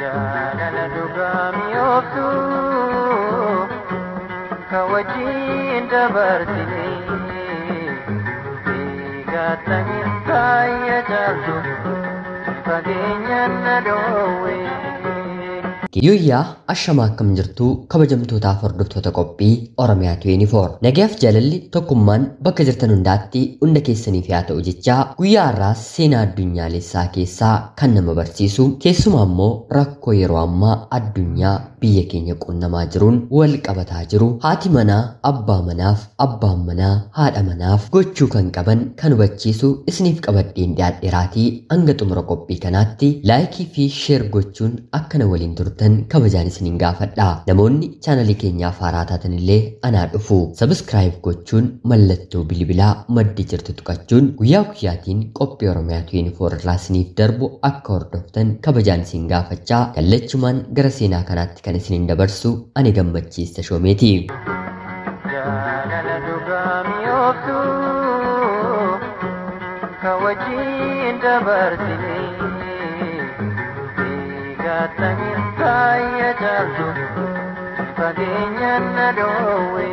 jaalala dhugaami ooftu ka wajjin dabarsine eegattanii taayya jaaltu fageenyaan na dhoowwe. Yooyyaa ashamaa akkam jirtu kabajamtootaaf hordoftoota qophii Oromiyaa 24 nagaaf jaalalli tokkummaan bakka jirtan hundaatti hunda keessaniif haa ta'u jechaa guyyaa har'aas seenaa addunyaalessaa keessaa kan nama barsiisu keessumaa immoo rakkoo yeroo ammaa addunyaa biyya keenya qunnamaa jiruun wal qabataa jiru haati manaa abbaa manaaf abbaan manaa haadha manaaf gochuu kan qaban kan hubachiisu isiniif qabadheen dhiyaadheeraatii hanga xumura qophii kanaatti laayikii fi sheer gochuun akkana waliin turtan kabajaan isiniin gaafadha. Namoonni chaanalii keenyaaf haaraa taatan illee anaa dhufu sabskraayib gochuun mallattoo bilbilaa maddii jirtu tuqachuun guyyaa guyyaatiin qophii Oromiyaa 24 irraa isiniif darbu akka hordoftan kabajaan isin gaafachaa kallachumaan gara seenaa kanaatti kan isiniin dabarsu ani gammachiista shoomeeti. Jaalala dhugaami ooftu ka wajjin dabarsine eegattanii taayya jaaltu fageenyaan na dhoowwe.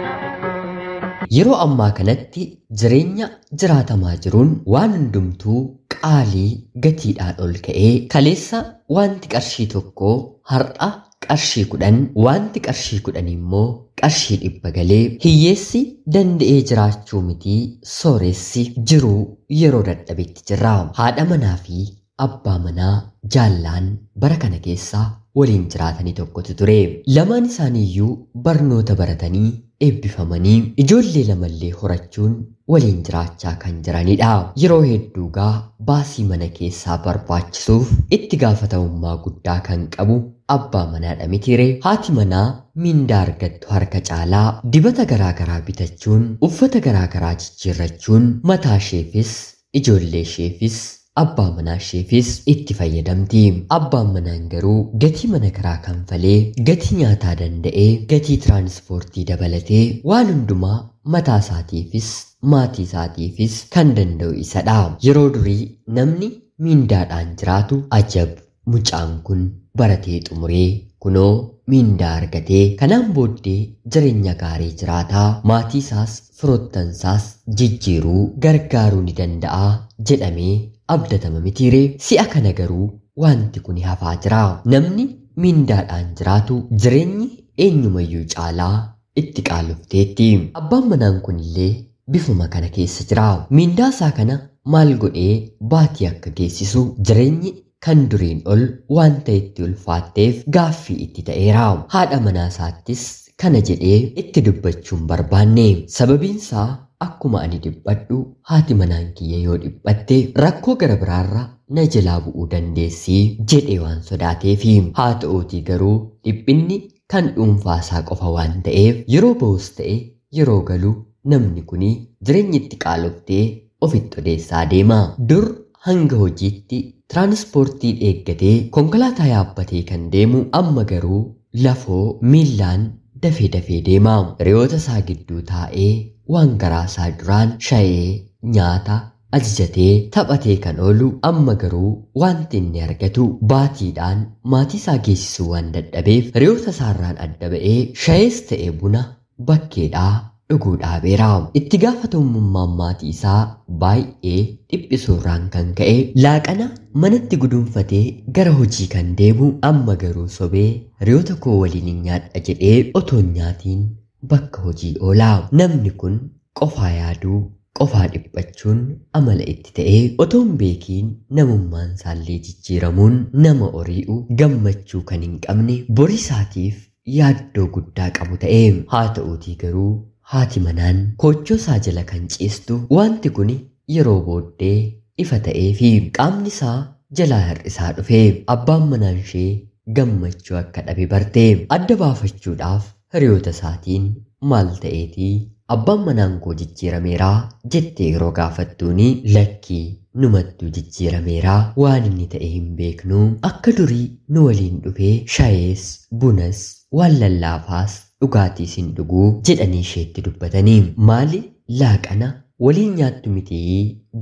Yeroo ammaa kanatti jireenya jiraatamaa jiruun waan hundumtuu qaalii gatiidhaan ol ka'ee kaleessa wanti qarshii tokko har'a qarshii 10 wanti qarshii 10 immoo qarshii 100 galee hiyyeessi danda'ee jiraachuu miti sooressi jiruu yeroo dadhabetti jirra. Haadha manaa fi abbaa manaa jaallaan bara kana keessaa waliin jiraatanii tokkotu ture. Lamaan isaaniiyyuu barnoota baratanii eebbifamanii ijoollee lamallee horachuun waliin jiraachaa kan jiranidha. Yeroo hedduugaa baasii mana keessaa barbaachisuuf itti gaafatamummaa guddaa kan qabu abbaa manaadha mitiire. Haati manaa mindaa argattu harka caalaa dibata garaagaraa bitachuun uffata garaagaraa jijjiirrachuun mataa isheefis ijoollee isheefis abbaa manaa isheefis itti fayyadamti. Abbaan manaan garuu gatii mana kiraa kanfalee gatii nyaataa danda'ee gatii tiraanspoortii dabalatee waan hundumaa mataa isaatiifis maatii isaatiifis kan danda'u isadha. Yeroo durii namni mindaadhaan jiraatu ajab mucaan kun baratee xumuree kunoo mindaa argatee kanaan booddee jireenya gaarii jiraataa maatii isaas firoottan isaas jijjiiruu gargaaruu ni danda'a jedhamee abdatama mitiire. Si'a kana garuu wanti kun hafaa jira. Namni mindaadhaan jiraatu jireenyi eenyumayyuu caalaa itti qaalofteetti. Abbaan manaan kunillee bifuma kana keessa jira. Mindaa isaa kana maal godhee baatii akka geessisu jireenyi kan duriin ol wanta itti ulfaatteef gaaffii itti ta'eera. Haadha manaa isaattis kana jedhee itti dubbachuun barbaanne. Sababiinsaa akkuma ani dhibbadhu haati manaan kiyya yoo dhibbatte rakkoo gara biraarra na jalaa bu'uu dandeessi jedhee waan sodaateefi. Haa ta'uutii garuu dhiphinni kan dhuunfaasaa qofa waan ta'eef yeroo ba'us ta'e yeroo galu namni kuni jireenyi itti qaaloftee ofitti odeessaa deema. Dur hanga hojiitti tiraanspoortii eeggatee konkolaataa yaabbatee kan deemu amma garuu lafoo miillaan dafee dafee deema. Hiriyoota isaa gidduu taa'ee waan garaasaa duraan shayee nyaata ajajatee taphatee kan oolu amma garuu wanti inni argatu baatiidhaan maatii isaa geessisuu waan dadhabeef hiriyoota isaarraan adda ba'ee shayees ta'e buna bakkeedhaa dhuguu dhaabeera. Itti gaafatamummaan maatii isaa baay'ee dhiphisuurraan kan ka'e laaqana manatti gudunfatee gara hojii kan deemu amma garuu sobee hiriyoota koo waliin nyaadha jedhee otoo nyaatiin bakka hojii oolaa. Namni kun qofaa yaaduu qofaa dhiphachuun amala itti ta'ee otoon beekiin namummaan isaallee jijjiiramuun nama ori'u gammachuu kan hin qabne borisaatiif yaaddoo guddaa qabu ta'e. Haa ta'uutii garuu haati manaan koochoo isaa jala kan ciistu wanti kun yeroo booddee ifa ta'ee fi qaamni isaa jalaa hir'isaa dhufe. Abbaan manaan ishee gammachuu akka dhabe barte. Adda baafachuudhaaf hiriyoota isaatiin maal ta'eetii abbaan manaan koo jijjiirameeraa jettee yeroo gaafattuuni lakkii numattuu jijjiirameeraa waan inni ta'e hin beeknu akka durii nu waliin dhufee shayees bunas waan lallaafaas dhugaatiis hin dhuguu jedhanii isheetti dubbatanii maali laaqana waliin nyaattu miti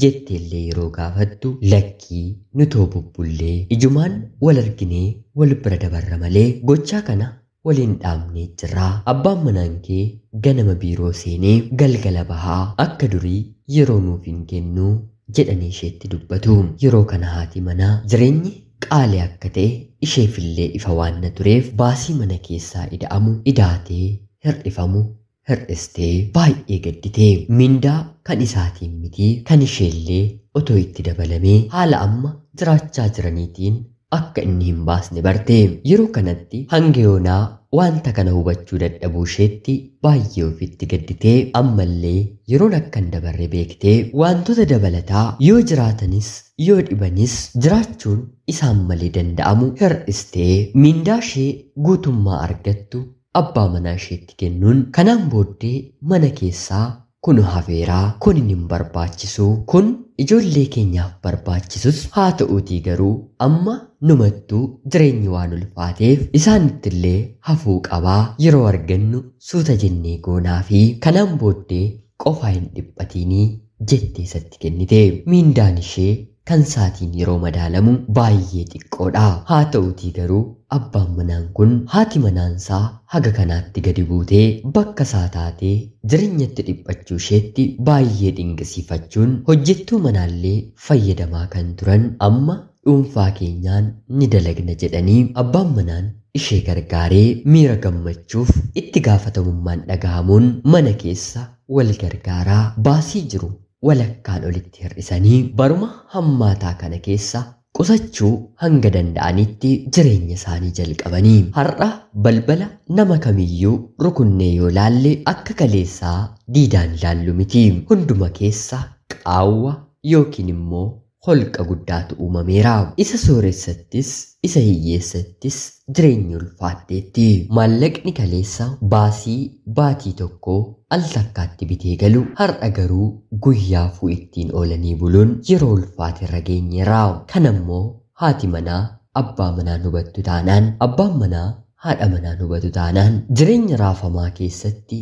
jetteellee yeroo gaafattu lakkii nutoo bubbullee ijumaan wal arginee wal bira dabarra malee gochaa kana waliin dhaabnee jirra. Abbaan manaan kee ganama biiroo seenee galgala bahaa akka durii yeroo nuuf hin kennu jedhanii isheetti dubbatu. Yeroo kana haati manaa jireenyi qaalii akka ta'e isheefillee ifa waan tureef baasii mana keessaa ida'amu idaatee hir'ifamu hir'istee baay'ee gadditee mindaa kan isaatiin miti kan isheellee otoo itti dabalamee haala amma jiraachaa jiraniitiin akka inni hin baasne barte. Yeroo kanatti hanga yoonaa wanta kana hubachuu dadhabuu isheetti baay'ee ofitti gadditee ammallee yeroon akka hin dabarre beektee wantoota dabalataa yoo jiraatanis yoo dhibanis jiraachuun isaan malee danda'amu hir'istee mindaa ishee guutummaa argattu abbaa manaa isheetti kennuun kanaan booddee mana keessaa kun hafeeraa kun hin barbaachisu kun ijoollee keenyaaf barbaachisus haa ta'uutii garuu amma numattuu jireenyi waan ulfaateef isaanittillee hafuu qabaa yeroo argannu suuta jennee goonaa fi kanaan booddee qofaa hin dhiphatinii jettee isatti kennite. Mindaan ishee kan saatiin yeroo madaalamu baay'ee xiqqoodha. Haa ta'uutii garuu abbaan manaan kun haati manaansaa haga kanaatti gadi buutee bakka isaa taatee jireenyatti dhiphachuu isheetti baay'ee dinqisiifachuun hojjettuu manaallee fayyadamaa kan turan amma dhuunfaa keenyaan ni dalagna jedhanii abbaan manaan ishee gargaaree miira gammachuuf itti gaafatamummaan dhagahamuun mana keessa wal gargaaraa baasii jiru walakkaan olitti hir'isanii baruma hammaataa kana keessa qusachuu hanga danda'anitti jireenya isaanii jalqabanii. Har'a balbala nama kamiyyuu rukunnee yoo laalle akka kaleessaa diidaan ilaallu miti. Hunduma keessa qaawwa yookiin immoo holqa guddaatu uumameera. Isa sooressattis isa hiyyeessattis jireenyi ulfaatteetti. Maallaqni kaleessa baasii baatii tokko al takkaatti bitee galu har'a garuu guyyaafuu ittiin oolanii buluun yeroo ulfaaterra geenyeera. Kanammoo haati manaa abbaa manaa hubattu taanaan abbaan manaa haadha manaa hubatu taanaan jireenya raafamaa keessatti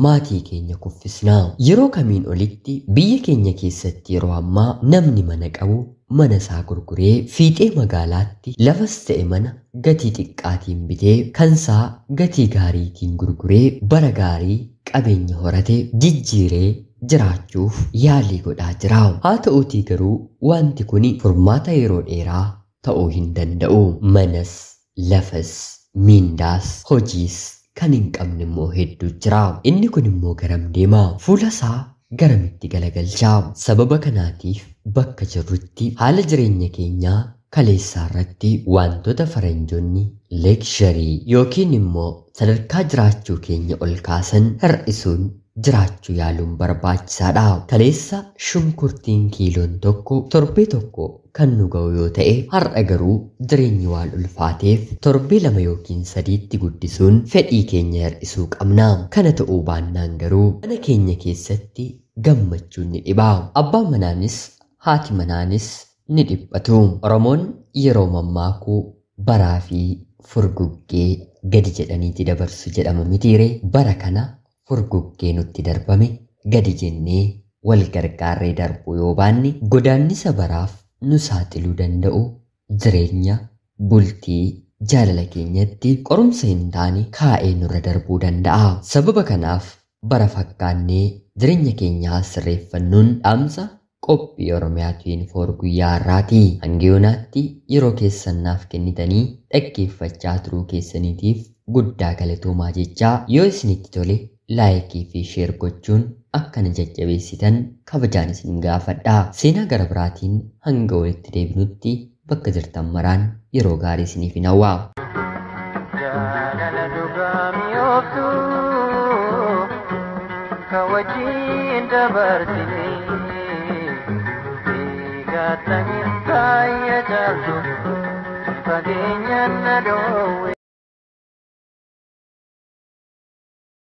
maatii keenya kuffisnaa. Yeroo kamiin olitti biyya keenya keessatti yeroo ammaa namni mana qabu mana isaa gurguree fiixee magaalaatti lafas ta'e mana gatii xiqqaatiin bitee kansaa gatii gaariitiin gurguree bara gaarii qabeenya horate jijjiiree jiraachuuf yaalii godhaa jira. Haa ta'uutii garuu wanti kun furmaata yeroo dheeraa ta'uu hin danda'u. Manas lafas mindaas hojiis kan hin qabne immoo hedduu jira. Inni kun immoo garam deema? Fuula isaa garamitti galagalchaa? Sababa kanaatiif bakka jirrutti haala jireenya keenyaa kaleessaa irratti wantoota faranjoonni leeksharii yookiin immoo sadarkaa jiraachuu keenya ol kaasan hir'isuun jiraachuu yaaluun barbaachisaadha. Kaleessa shunkurtiin kiiloon tokko torbee tokko kan nu ga'u yoo ta'e har'a garuu jireenyi waan ulfaateef torbee 2 yookiin 3tti guddisuun fedhii keenya hir'isuu qabna. Kana ta'uu baannaan garuu mana keenya keessatti gammachuun ni dhiba. Abbaan manaanis haati manaanis ni dhiphatu. Oromoon yeroo mammaakuu baraa fi furguggee gadi jedhaniiti dabarsu jedhama mitiire. Bara kana furguggee nutti darbame gadi jennee wal gargaarree darbuu yoo baanne godaannisa baraaf nu saaxiluu danda'u jireenya bultii jaalala keenyatti qorumsa hin taane kaa'ee nurra darbuu danda'a. Sababa kanaaf bara fakkaannee jireenya keenyaa sirreeffannuun dhaamsa qophii Oromiyaa 24 guyyaa har'aati. Hanga yoonaatti yeroo keessannaaf kennitanii dhaggeeffachaa turuu keessaniitiif guddaa galatoomaa jechaa yoo isinitti tole laayikii fi sheer gochuun akkana jajjabeessitan kabajaan isin gaafadha. Seenaa gara biraatiin hanga walitti deebinutti bakka jirtan maraan yeroo gaarii isiniif hin hawwa. Jaalala dhugaa mi'ooftu kan wajjin dabarsinee eegattanii taayya jaaltu fageenyaan na dhoowwe.